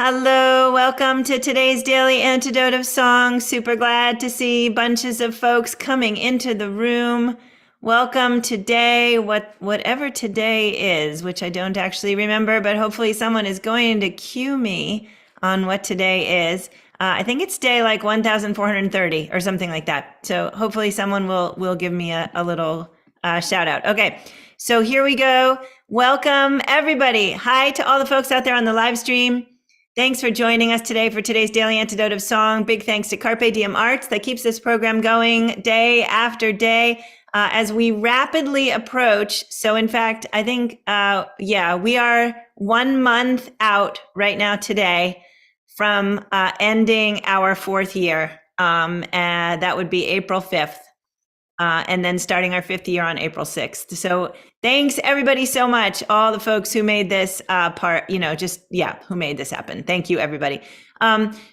Hello, welcome to today's daily antidote of song. Super glad to see bunches of folks coming into the room. Welcome today, whatever today is, which I don't actually remember, but hopefully someone is going to cue me on what today is. I think it's day like 1430 or something like that. So hopefully someone will give me a little shout out. Okay, so here we go. Welcome everybody. Hi to all the folks out there on the live stream. Thanks for joining us today for today's Daily Antidote of Song. Big thanks to Carpe Diem Arts that keeps this program going day after day as we rapidly approach. So in fact, I think, we are 1 month out right now today from ending our 4th year. And that would be April 5th. And then starting our 5th year on April 6th. So thanks everybody so much. All the folks who made this who made this happen. Thank you, everybody.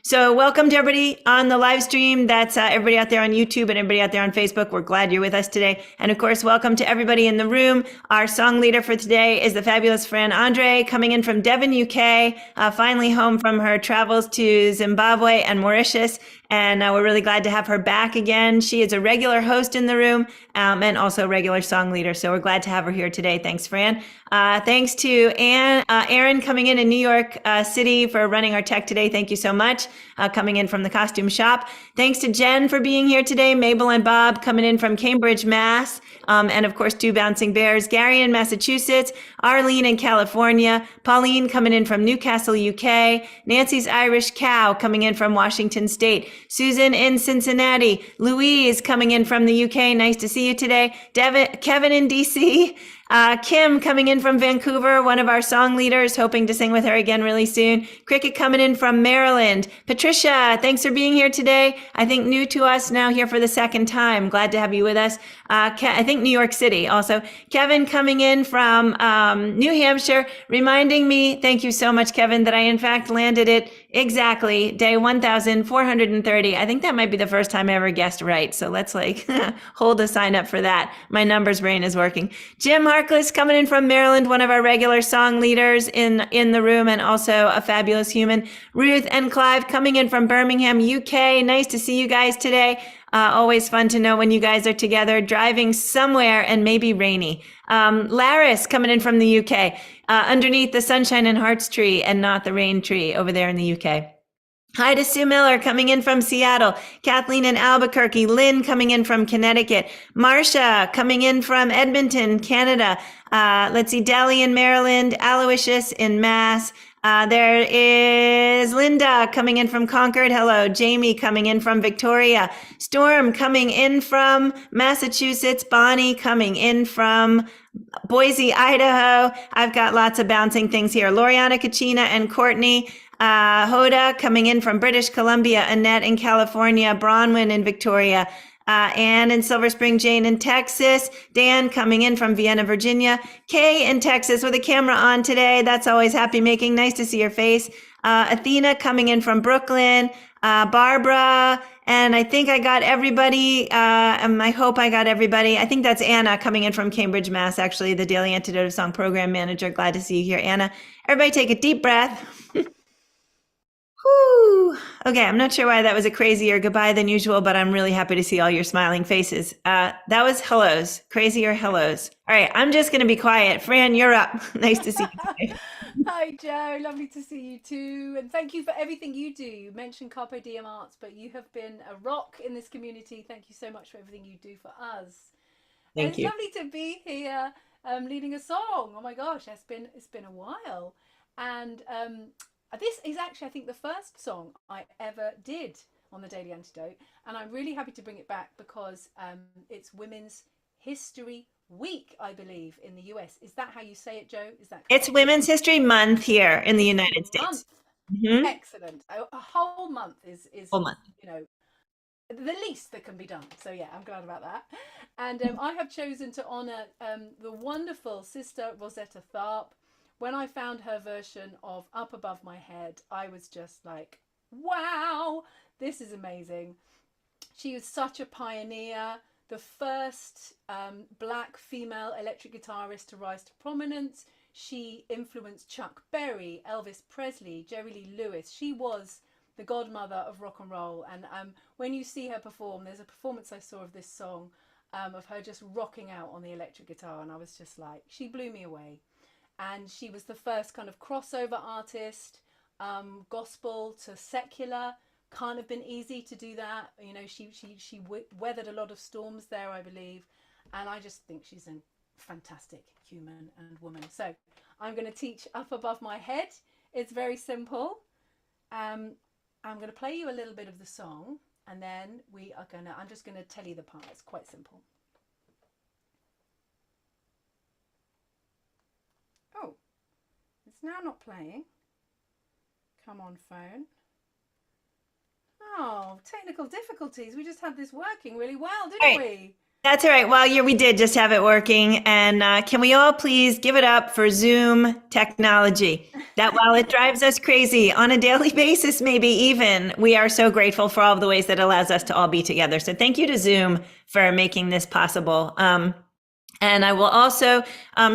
So welcome to everybody on the live stream. That's everybody out there on YouTube and everybody out there on Facebook. We're glad you're with us today. And of course, welcome to everybody in the room. Our song leader for today is the fabulous Fran André, coming in from Devon, UK, finally home from her travels to Zimbabwe and Mauritius. And we're really glad to have her back again. She is a regular host in the room and also a regular song leader. So we're glad to have her here today. Thanks, Fran. Thanks to Aaron coming in New York City for running our tech today. Thank you so much. Coming in from the costume shop. Thanks to Jen for being here today. Mabel and Bob coming in from Cambridge, Mass. And of course, two bouncing bears. Gary in Massachusetts. Arlene in California. Pauline coming in from Newcastle, UK. Nancy's Irish Cow coming in from Washington State. Susan in Cincinnati. Louise coming in from the UK. Nice to see you today. Kevin in DC. Kim coming in from Vancouver, one of our song leaders, hoping to sing with her again really soon. Cricket coming in from Maryland. Patricia, thanks for being here today. I think new to us, now here for the second time. Glad to have you with us. I think New York City also. Kevin coming in from New Hampshire, reminding me, thank you so much, Kevin, that I in fact landed it exactly day 1430. I think that might be the first time I ever guessed right. So let's hold a sign up for that. My numbers brain is working. Jim Harkless coming in from Maryland, one of our regular song leaders in the room and also a fabulous human. Ruth and Clive coming in from Birmingham, UK. Nice to see you guys today. Always fun to know when you guys are together, driving somewhere and maybe rainy. Laris coming in from the UK, underneath the sunshine and hearts tree and not the rain tree over there in the UK. Hi to Sue Miller coming in from Seattle, Kathleen in Albuquerque, Lynn coming in from Connecticut, Marcia coming in from Edmonton, Canada. Let's see, Delhi in Maryland, Aloysius in Mass. There is Linda coming in from Concord. Hello. Jamie coming in from Victoria. Storm coming in from Massachusetts. Bonnie coming in from Boise, Idaho. I've got lots of bouncing things here. Loriana, Kachina, and Courtney. Hoda coming in from British Columbia. Annette in California. Bronwyn in Victoria. Anne in Silver Spring, Jane in Texas, Dan coming in from Vienna, Virginia, Kay in Texas with a camera on today. That's always happy making. Nice to see your face. Athena coming in from Brooklyn, Barbara, and I think I got everybody. I hope I got everybody. I think that's Anna coming in from Cambridge, Mass. Actually, the Daily Antidote of Song Program Manager. Glad to see you here, Anna. Everybody take a deep breath. Whew. Okay, I'm not sure why that was a crazier goodbye than usual, but I'm really happy to see all your smiling faces. That was hellos, crazier hellos. All right, I'm just going to be quiet. Fran, you're up. Nice to see you today. Hi, Joe. Lovely to see you too. And thank you for everything you do. You mentioned Carpe Diem Arts, but you have been a rock in this community. Thank you so much for everything you do for us. And Thank it's you. lovely to be here leading a song. Oh my gosh, it's been a while. And this is actually, I think, the first song I ever did on the Daily Antidote. And I'm really happy to bring it back because it's Women's History Week, I believe, in the US. Is that how you say it, Joe? Is that It's correct? Women's History Month here in the History United States. Month. Mm-hmm. Excellent. A whole month is Full month. you know the least that can be done. So yeah, I'm glad about that. And I have chosen to honour the wonderful sister Rosetta Tharpe. When I found her version of Up Above My Head, I was just like, wow, this is amazing. She was such a pioneer, the first black female electric guitarist to rise to prominence. She influenced Chuck Berry, Elvis Presley, Jerry Lee Lewis. She was the godmother of rock and roll. And when you see her perform, there's a performance I saw of this song, of her just rocking out on the electric guitar. And I was just like, she blew me away. And she was the first kind of crossover artist, gospel to secular. Can't have been easy to do that. You know, she weathered a lot of storms there, I believe. And I just think she's a fantastic human and woman. So I'm going to teach Up Above My Head. It's very simple. I'm going to play you a little bit of the song, and then I'm just going to tell you the part. It's quite simple. Oh, it's now not playing. Come on, phone. Oh, technical difficulties. We just had this working really well, didn't we? That's all right. Well, yeah, we did just have it working. And can we all please give it up for Zoom technology? That while it drives us crazy on a daily basis, maybe even, we are so grateful for all of the ways that it allows us to all be together. So thank you to Zoom for making this possible. And I will also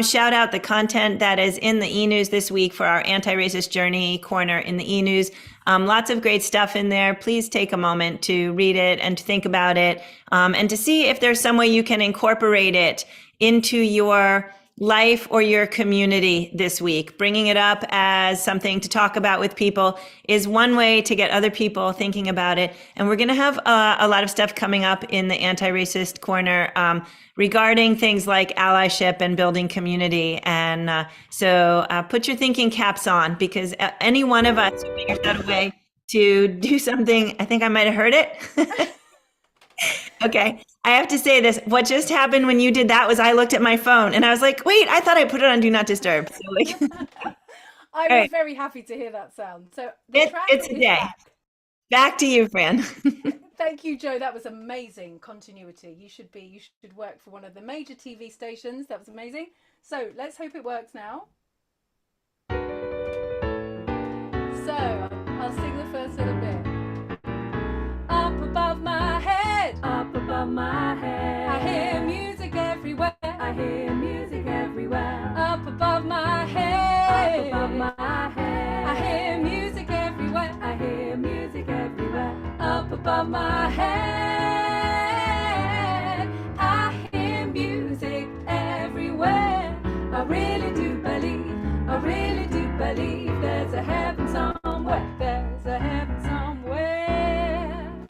shout out the content that is in the e-news this week for our anti-racist journey corner in the e-news. Lots of great stuff in there. Please take a moment to read it and to think about it, and to see if there's some way you can incorporate it into your life or your community this week. Bringing it up as something to talk about with people is one way to get other people thinking about it. And we're going to have a lot of stuff coming up in the anti-racist corner regarding things like allyship and building community. And so put your thinking caps on, because any one of us who figures out a way to do something, I think I might have heard it. Okay. I have to say this. What just happened when you did that was I looked at my phone and I was like, wait, I thought I put it on Do Not Disturb. So like, I was right. Very happy to hear that sound. So the track It's a is day. Back to you, Fran. Thank you, Joe. That was amazing continuity. You should work for one of the major TV stations. That was amazing. So let's hope it works now. So I'll sing the first little bit. Up above my head, up above my head, I hear music everywhere, I hear music everywhere. Up above my head, up above my head, I hear music everywhere, I hear music everywhere. Up above my head, I hear music everywhere. I really do believe there's a heaven somewhere, there's a heaven somewhere.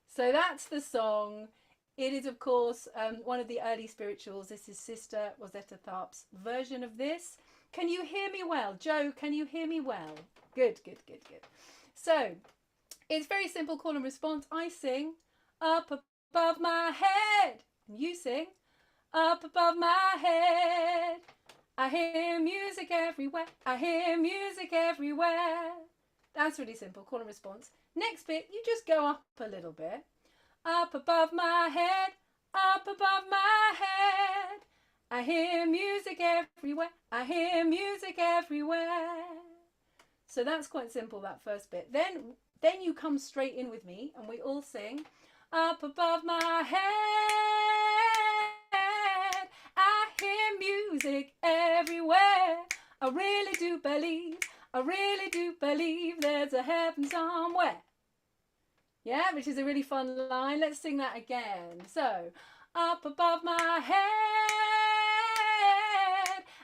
So that's the song. It is, of course, one of the early spirituals. This is Sister Rosetta Tharpe's version of this. Can you hear me well? Joe, can you hear me well? Good. So it's very simple, call and response. I sing, up above my head. And you sing, up above my head. I hear music everywhere, I hear music everywhere. That's really simple, call and response. Next bit, you just go up a little bit. Up above my head, up above my head. I hear music everywhere, I hear music everywhere. So that's quite simple, that first bit. Then you come straight in with me and we all sing, up above my head, I hear music everywhere. I really do believe there's a heaven somewhere. Yeah, which is a really fun line. Let's sing that again. So, up above my head,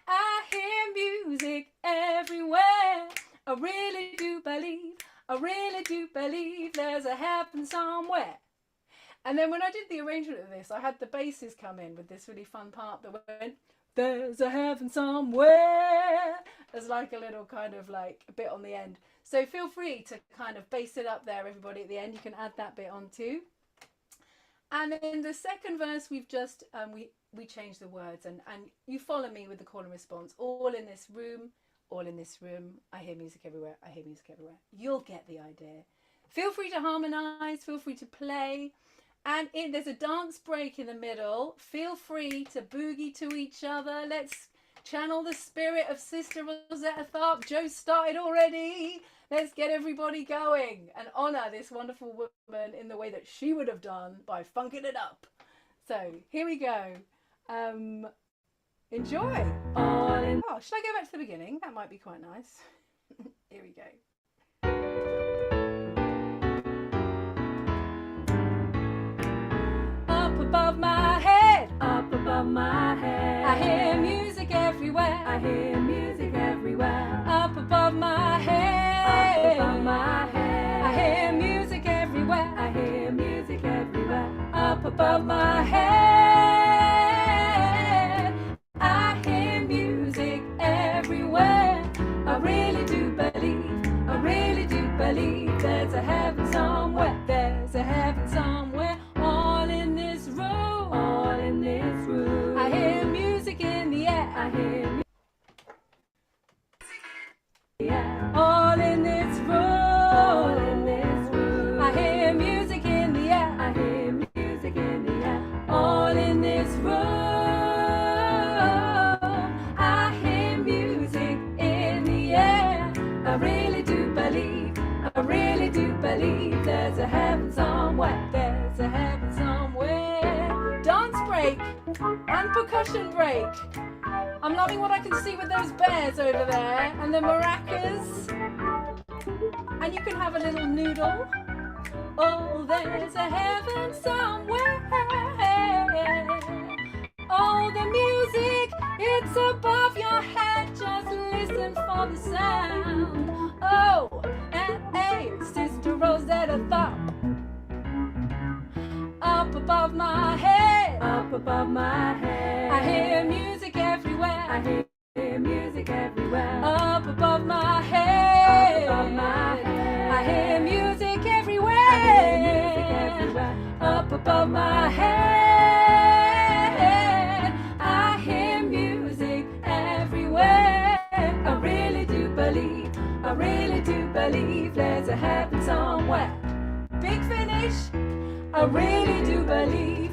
I hear music everywhere. I really do believe there's a heaven somewhere. And then when I did the arrangement of this, I had the basses come in with this really fun part that went, there's a heaven somewhere. There's like a little kind of like a bit on the end. So feel free to kind of bass it up there, everybody, at the end. You can add that bit on too. And in the second verse, we've just, we changed the words. And you follow me with the call and response. All in this room, I hear music everywhere, I hear music everywhere. You'll get the idea. Feel free to harmonise, feel free to play. And there's a dance break in the middle. Feel free to boogie to each other. Let's channel the spirit of Sister Rosetta Tharpe. Joe started already. Let's get everybody going and honour this wonderful woman in the way that she would have done by funking it up. So here we go. Enjoy. All Oh, should I go back to the beginning? That might be quite nice. Here we go. Up above my head, Up above my head, I hear music everywhere. I hear music everywhere. Up above my head, Up above my head, I hear music everywhere. I hear music everywhere. Up above my head, I hear music everywhere. I really do believe there's a heaven somewhere. There's a heaven somewhere, all in this room. All in this room, I hear music in the air. I hear music. Yeah. All in this room. All in this room, I hear music in the air. I hear music in the air. All in this room. I hear music in the air. I really do believe there's a heaven somewhere. There's a heaven somewhere. Dance break and percussion break. I'm loving what I can see with those bears over there and the maracas. And you can have a little noodle. Oh, there's a heaven somewhere. Oh, the music, it's above your head. Just listen for the sound. Oh, and hey, Sister Rosetta Tharpe. Up above my head, Up above my head, I hear music everywhere. I hear music everywhere. Up above my head, Up above my head, I hear music everywhere. I hear music everywhere. Up above my head, I hear music everywhere. I really do believe there's a heaven somewhere. Big finish. I really do believe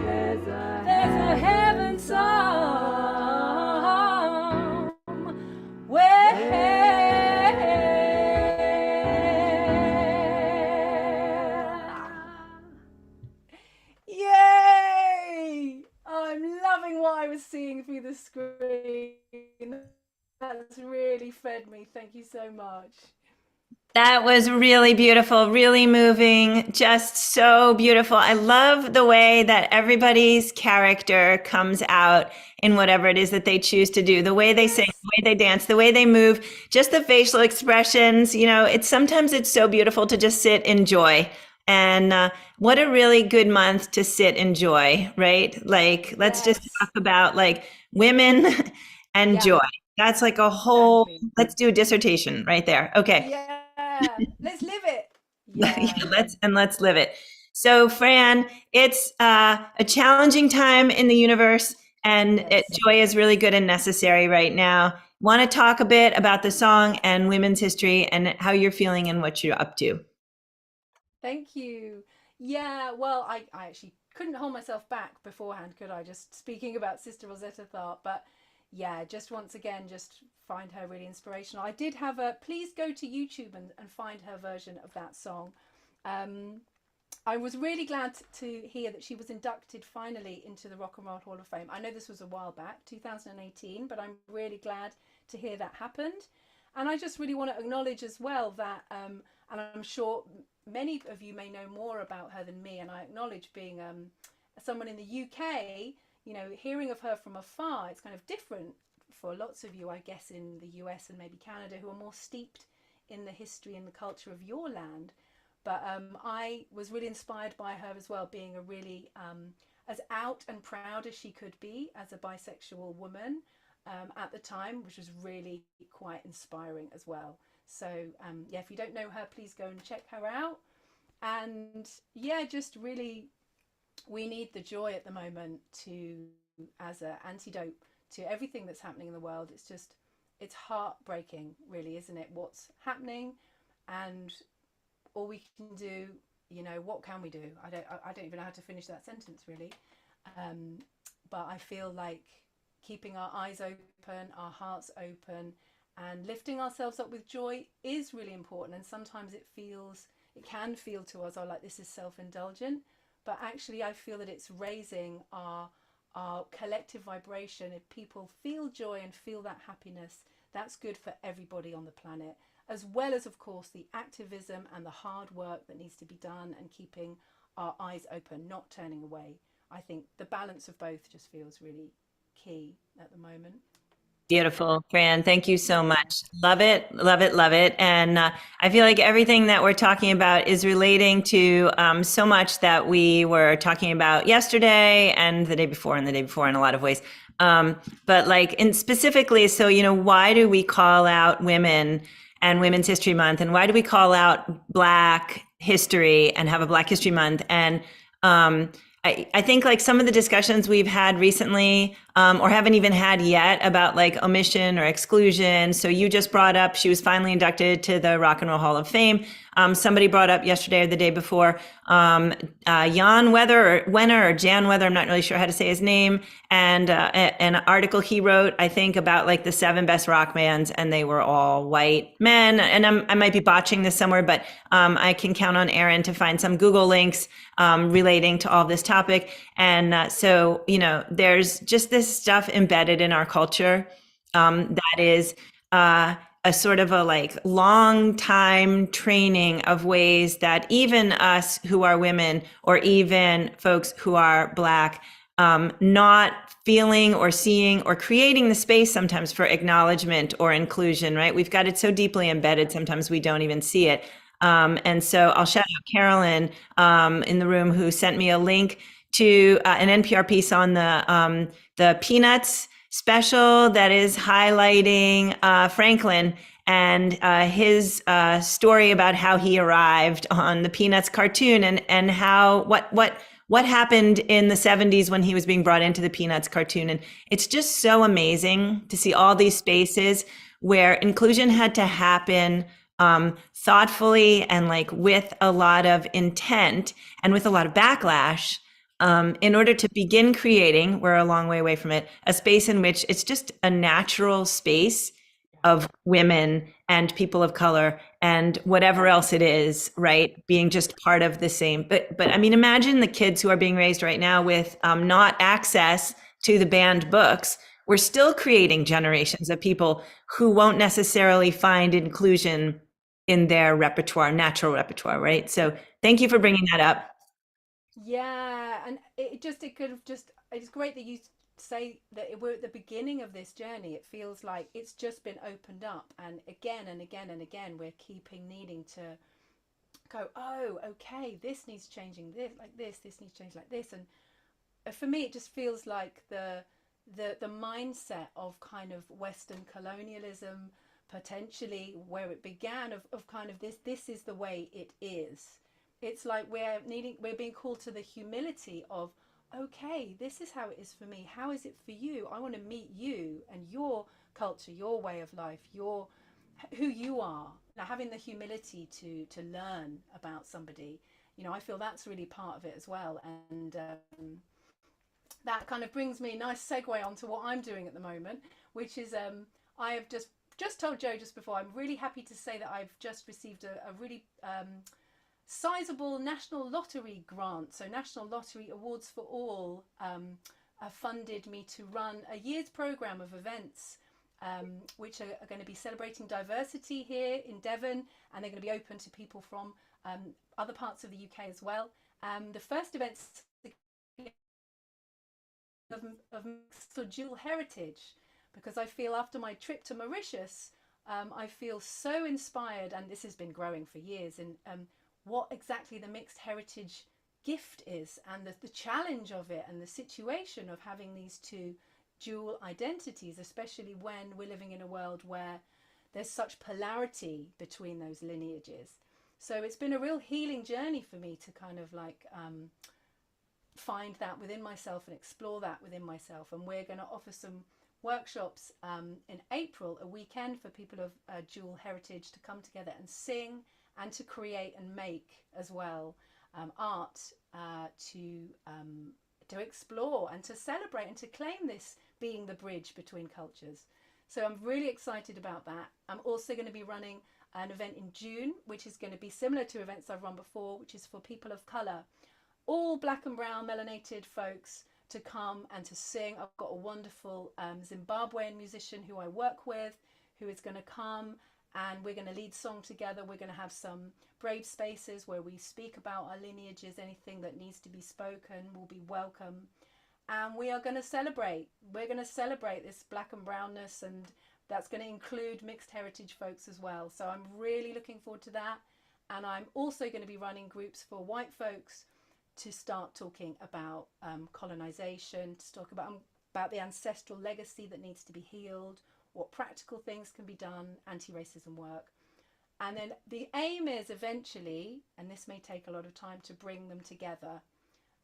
there's a heaven somewhere. Yay! I'm loving what I was seeing through the screen. That's really fed me. Thank you so much. That was really beautiful, really moving, just so beautiful. I love the way that everybody's character comes out in whatever it is that they choose to do, the way they sing, the way they dance, the way they move, just the facial expressions. Sometimes it's so beautiful to just sit in joy. And what a really good month to sit in joy, right? Like, let's just Yes. talk about like women and Yeah. joy. That's like a whole, Exactly. let's do a dissertation right there. Okay. Yeah. Let's live it. Yeah, Yeah. let's live it. So, Fran, it's a challenging time in the universe, and Yes. joy is really good and necessary right now. Want to talk a bit about the song and women's history and how you're feeling and what you're up to? Thank you. Yeah, well, I actually couldn't hold myself back beforehand, could I? Just speaking about Sister Rosetta Tharpe, but yeah, just once again, just find her really inspirational. I did have please go to YouTube and find her version of that song. I was really glad to hear that she was inducted finally into the Rock and Roll Hall of Fame. I know this was a while back, 2018, but I'm really glad to hear that happened. And I just really want to acknowledge as well that, and I'm sure many of you may know more about her than me, and I acknowledge being someone in the UK, hearing of her from afar, it's kind of different for lots of you, I guess, in the US and maybe Canada, who are more steeped in the history and the culture of your land. But I was really inspired by her as well, being a really as out and proud as she could be as a bisexual woman at the time, which was really quite inspiring as well. So yeah, if you don't know her, please go and check her out. And yeah, just really, we need the joy at the moment as an antidote to everything that's happening in the world. It's heartbreaking, really, isn't it? What's happening, and all we can do, what can we do? I don't even know how to finish that sentence, really. But I feel like keeping our eyes open, our hearts open, and lifting ourselves up with joy is really important. And sometimes it can feel to us, like this is self-indulgent, but actually I feel that it's raising our collective vibration. If people feel joy and feel that happiness, that's good for everybody on the planet, as well as, of course, the activism and the hard work that needs to be done and keeping our eyes open, not turning away. I think the balance of both just feels really key at the moment. Beautiful, Fran. Thank you so much. Love it, love it, love it. And I feel like everything that we're talking about is relating to so much that we were talking about yesterday and the day before and the day before in a lot of ways. But like, in specifically, so, why do we call out women and Women's History Month? And why do we call out Black history and have a Black History Month? And I think like some of the discussions we've had recently, or haven't even had yet, about like omission or exclusion. So you just brought up, she was finally inducted to the Rock and Roll Hall of Fame. Somebody brought up yesterday or the day before, Jan Weather, or Wenner, or Jan Weather, I'm not really sure how to say his name, and an article he wrote, I think, about like the 7 best rock bands, and they were all white men. And I might be botching this somewhere, but I can count on Aaron to find some Google links relating to all this topic. And so, there's just this stuff embedded in our culture that is a sort of a like long time training of ways that even us who are women, or even folks who are Black, not feeling or seeing or creating the space sometimes for acknowledgement or inclusion, right? We've got it so deeply embedded, sometimes we don't even see it. And so I'll shout out Carolyn in the room, who sent me a link to an NPR piece on the Peanuts special that is highlighting Franklin and his story about how he arrived on the Peanuts cartoon, and how what happened in the 70s when he was being brought into the Peanuts cartoon. And it's just so amazing to see all these spaces where inclusion had to happen thoughtfully and like with a lot of intent and with a lot of backlash, in order to begin creating, we're a long way away from it, a space in which it's just a natural space of women and people of color and whatever else it is, right? Being just part of the same. But I mean, imagine the kids who are being raised right now with not access to the banned books. We're still creating generations of people who won't necessarily find inclusion in their repertoire, natural repertoire, right? So thank you for bringing that up. Yeah, and it could have just, it's great that you say that we're at the beginning of this journey. It feels like it's just been opened up, and again and again and again we're keeping needing to go, oh, okay, this needs changing, this needs changing like this. And for me it just feels like the mindset of kind of Western colonialism, potentially where it began, of kind of this is the way it is. It's like we're being called to the humility of, okay, this is how it is for me, how is it for you? I want to meet you and your culture, your way of life, your who you are. Now, having the humility to learn about somebody, I feel that's really part of it as well. And that kind of brings me a nice segue onto what I'm doing at the moment, which is I have just told Joe just before, I'm really happy to say that I've just received a really sizable national lottery grant. So National Lottery Awards for All funded me to run a year's program of events, which are going to be celebrating diversity here in Devon, and they're going to be open to people from other parts of the UK as well. The first event's of mixed or dual heritage, because I feel after my trip to Mauritius, I feel so inspired, and this has been growing for years, in what exactly the mixed heritage gift is, and the challenge of it, and the situation of having these two dual identities, especially when we're living in a world where there's such polarity between those lineages. So it's been a real healing journey for me to kind of like find that within myself and explore that within myself. And we're going to offer some workshops in April, a weekend for people of dual heritage to come together and sing and to create and make as well art, to explore and to celebrate and to claim this being the bridge between cultures. So I'm really excited about that. I'm also going to be running an event in June, which is going to be similar to events I've run before, which is for people of colour, all black and brown melanated folks to come and to sing. I've got a wonderful Zimbabwean musician who I work with, who is going to come, and we're going to lead song together. We're going to have some brave spaces where we speak about our lineages. Anything that needs to be spoken will be welcome. And we are going to celebrate. We're going to celebrate this black and brownness, and that's going to include mixed heritage folks as well. So I'm really looking forward to that. And I'm also going to be running groups for white folks to start talking about colonization, to talk about the ancestral legacy that needs to be healed, what practical things can be done, anti-racism work. And then the aim is eventually, and this may take a lot of time, to bring them together.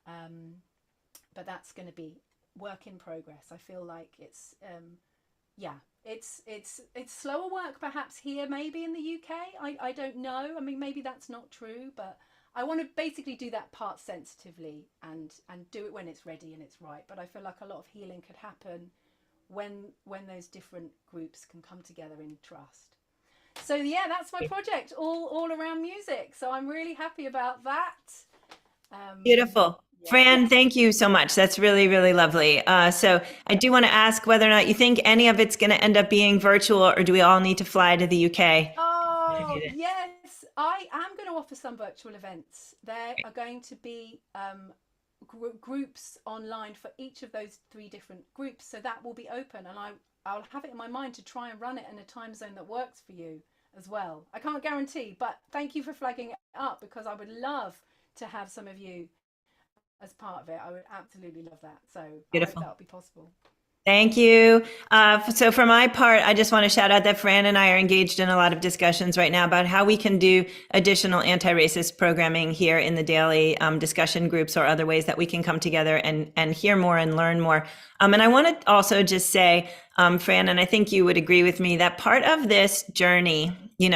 But that's going to be work in progress. I feel like it's, it's slower work perhaps here, maybe in the UK. I don't know. I mean, maybe that's not true, but I want to basically do that part sensitively and do it when it's ready and it's right. But I feel like a lot of healing could happen when those different groups can come together in trust. So yeah, that's my project, all around music. So I'm really happy about that. Beautiful. Yeah. Fran, thank you so much. That's really, really lovely. So I do want to ask whether or not you think any of it's going to end up being virtual, or do we all need to fly to the UK? Oh, yes. I am going to offer some virtual events. There are going to be groups online for each of those 3 different groups. So that will be open, and I'll have it in my mind to try and run it in a time zone that works for you as well. I can't guarantee, but thank you for flagging it up, because I would love to have some of you as part of it. I would absolutely love that. So Beautiful. I hope that'll be possible. Thank you. So for my part, I just want to shout out that Fran and I are engaged in a lot of discussions right now about how we can do additional anti-racist programming here in the daily discussion groups, or other ways that we can come together and hear more and learn more. And I want to also just say, Fran, and I think you would agree with me, that part of this journey,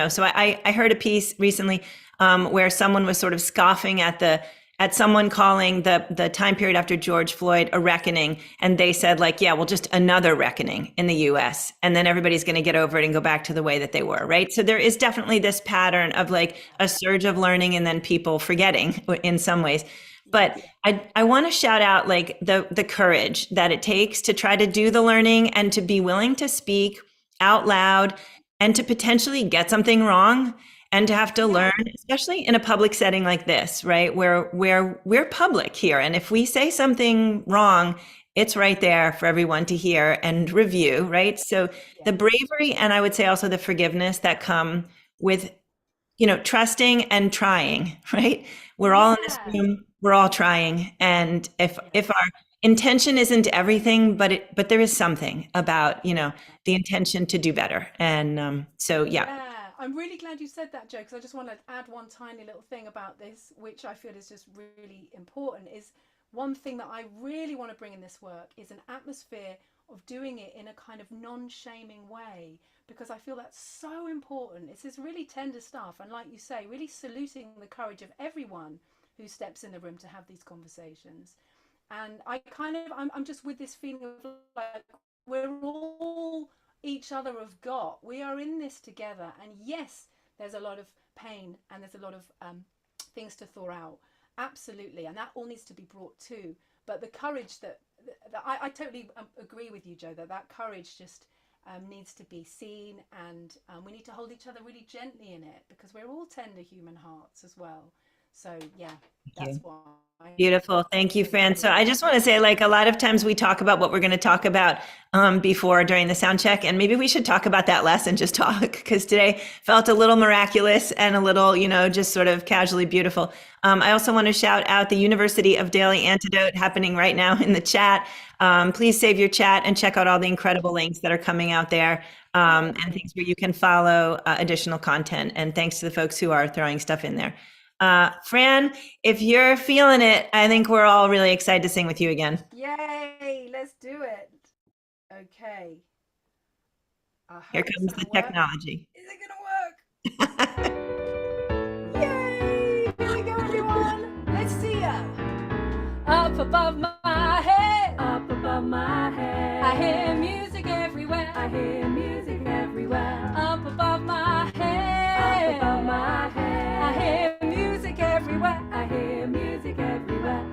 so I heard a piece recently where someone was sort of scoffing at someone calling the time period after George Floyd a reckoning. And they said, like, yeah, well, just another reckoning in the US. And then everybody's going to get over it and go back to the way that they were, right? So there is definitely this pattern of like a surge of learning and then people forgetting in some ways. But I want to shout out like the courage that it takes to try to do the learning and to be willing to speak out loud and to potentially get something wrong, and to have to learn, especially in a public setting like this, right? Where we're public here. And if we say something wrong, it's right there for everyone to hear and review, right? So the bravery, and I would say also the forgiveness that come with, trusting and trying, right? We're all in this room, we're all trying. And if our intention isn't everything, but there is something about, the intention to do better. And so, yeah. I'm really glad you said that, Jo, because I just want to add one tiny little thing about this, which I feel is just really important. Is one thing that I really want to bring in this work is an atmosphere of doing it in a kind of non-shaming way, because I feel that's so important. It's this really tender stuff, and like you say, really saluting the courage of everyone who steps in the room to have these conversations. And I'm just with this feeling of like we're all each other of God. We are in this together, and yes, there's a lot of pain and there's a lot of things to thaw out, absolutely, and that all needs to be brought to. But the courage that I totally agree with you, Jo, that courage just needs to be seen, and we need to hold each other really gently in it, because we're all tender human hearts as well. So yeah, that's why. Beautiful. Thank you, Fran. So I just want to say, like, a lot of times we talk about what we're going to talk about before, during the sound check, and maybe we should talk about that less and just talk, because today felt a little miraculous and a little, just sort of casually beautiful. I also want to shout out the University of Daily Antidote happening right now in the chat. Please save your chat and check out all the incredible links that are coming out there, and things where you can follow additional content. And thanks to the folks who are throwing stuff in there. Fran, if you're feeling it, I think we're all really excited to sing with you again. Yay, let's do it. Okay. Here comes the technology. Is it gonna work? Yay! Here we go, everyone. Let's see ya. Up above my head. Up above my head. I hear music everywhere. I hear music everywhere. Up above my head. Up above my head. I hear music everywhere. I hear music everywhere.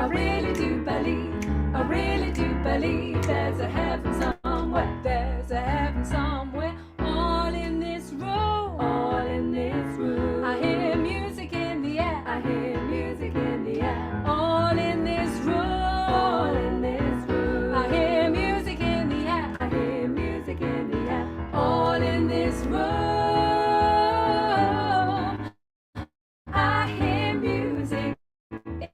really do believe, I really do believe there's a heaven somewhere, there's a heaven somewhere, all in this room, all in this room. I hear music in the air, I hear music in the air, all in this room, all in this room. I hear music in the air, I hear music in the air, all in this room. I hear music in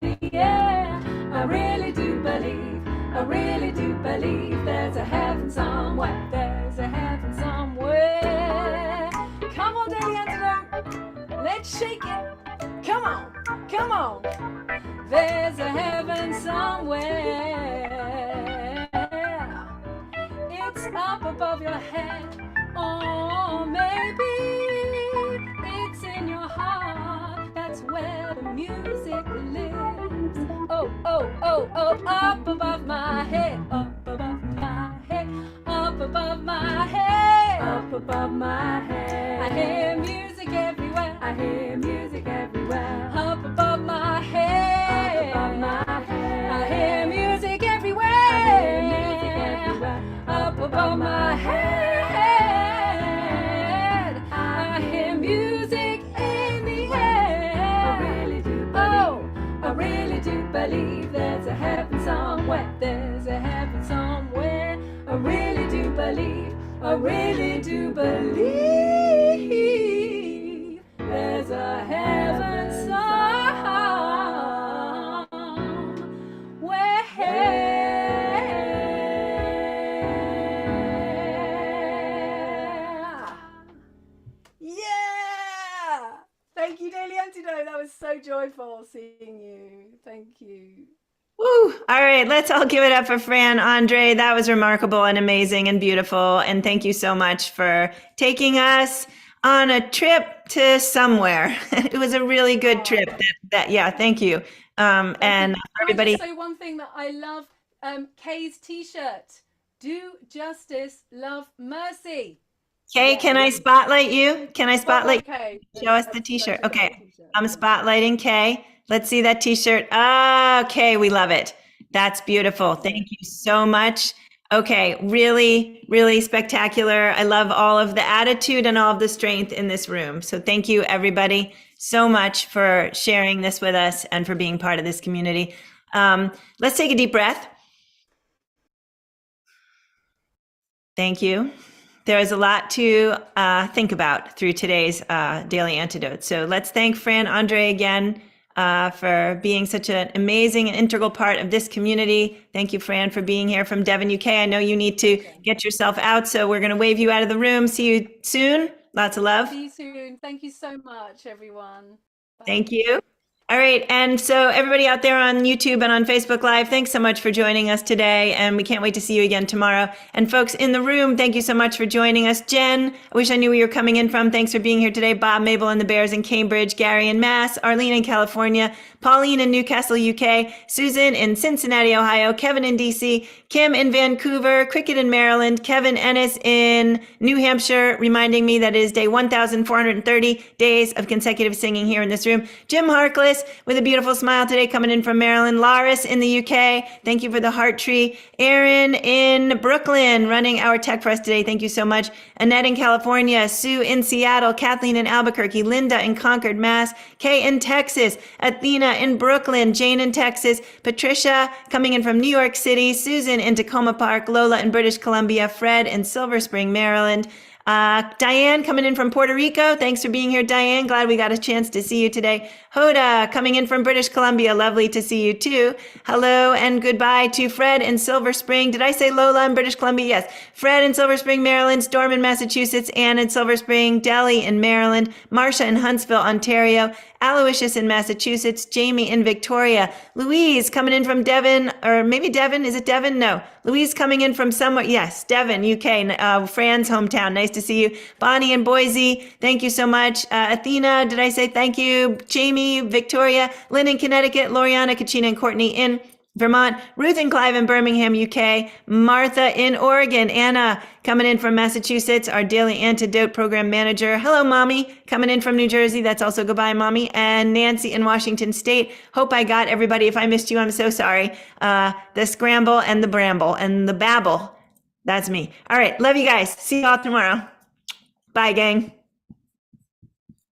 the air. I really do believe, I really do believe there's a heaven somewhere, there's a heaven somewhere. Come on, Daily Antidote, let's shake it. Come on, come on. There's a heaven somewhere. It's up above your head, or maybe it's in your heart. That's where the music lives. Oh, oh, oh, oh, up above my head, up above my head, up above my head, up above my head. I hear music everywhere, I hear music everywhere, up above my head, up above my head. I hear music everywhere, I hear music everywhere, up above my head. I hear music in the air. I really do believe, oh, I really do believe there's a heaven somewhere, there's a heaven somewhere. I really do believe, I really do believe there's a heaven somewhere. Yeah! Thank you, Daily Antidote. That was so joyful seeing you. Thank you. Woo! All right, let's all give it up for Fran André. That was remarkable and amazing and beautiful. And thank you so much for taking us on a trip to somewhere. It was a really good trip. Yeah, thank you. And Can everybody. I just say one thing that I love? Kay's t-shirt. Do justice, love mercy. Kay, can I spotlight you? Can I spotlight? Okay. Show us the t-shirt. Okay, I'm spotlighting Kay. Let's see that t-shirt. Okay, we love it. That's beautiful. Thank you so much. Okay, really, really spectacular. I love all of the attitude and all of the strength in this room. So thank you, everybody, so much for sharing this with us and for being part of this community. Let's take a deep breath. Thank you. There is a lot to think about through today's Daily Antidote. So let's thank Fran André again for being such an amazing and integral part of this community. Thank you, Fran, for being here from Devon, UK. I know you need to get yourself out, so we're going to wave you out of the room. See you soon. Lots of love. See you soon. Thank you so much, everyone. Bye. Thank you. All right. And so everybody out there on YouTube and on Facebook Live, thanks so much for joining us today. And we can't wait to see you again tomorrow. And folks in the room, thank you so much for joining us. Jen, I wish I knew where you're coming in from. Thanks for being here today. Bob, Mabel, and the Bears in Cambridge, Gary in Mass, Arlene in California, Pauline in Newcastle, UK, Susan in Cincinnati, Ohio, Kevin in DC, Kim in Vancouver, Cricket in Maryland, Kevin Ennis in New Hampshire, reminding me that it is day 1,430 days of consecutive singing here in this room. Jim Harkless with a beautiful smile today coming in from Maryland. Laris in the UK, thank you for the heart tree. Aaron in Brooklyn running our tech for us today. Thank you so much. Annette in California, Sue in Seattle, Kathleen in Albuquerque, Linda in Concord, Mass, Kay in Texas, Athena in Brooklyn, Jane in Texas, Patricia coming in from New York City, Susan in Tacoma Park, Lola in British Columbia, Fred in Silver Spring, Maryland, Diane coming in from Puerto Rico. Thanks for being here, Diane. Glad we got a chance to see you today. Hoda coming in from British Columbia. Lovely to see you too. Hello and goodbye to Fred in Silver Spring. Did I say Lola in British Columbia? Yes. Fred in Silver Spring, Maryland. Storm in Massachusetts. Ann in Silver Spring. Delhi in Maryland. Marcia in Huntsville, Ontario. Aloysius in Massachusetts. Jamie in Victoria. Louise coming in from Devon, or maybe Devon. Is it Devon? No. Louise coming in from somewhere. Yes, Devon, UK. Fran's hometown. Nice to see you. Bonnie in Boise. Thank you so much. Athena, did I say thank you? Jamie, Victoria. Lynn in Connecticut. Loriana, Kachina, and Courtney in Vermont, Ruth and Clive in Birmingham, UK, Martha in Oregon, Anna coming in from Massachusetts, our Daily Antidote Program Manager. Hello, Mommy, coming in from New Jersey. That's also goodbye, Mommy. And Nancy in Washington State. Hope I got everybody. If I missed you, I'm so sorry. The scramble and the bramble and the babble. That's me. All right. Love you guys. See you all tomorrow. Bye, gang.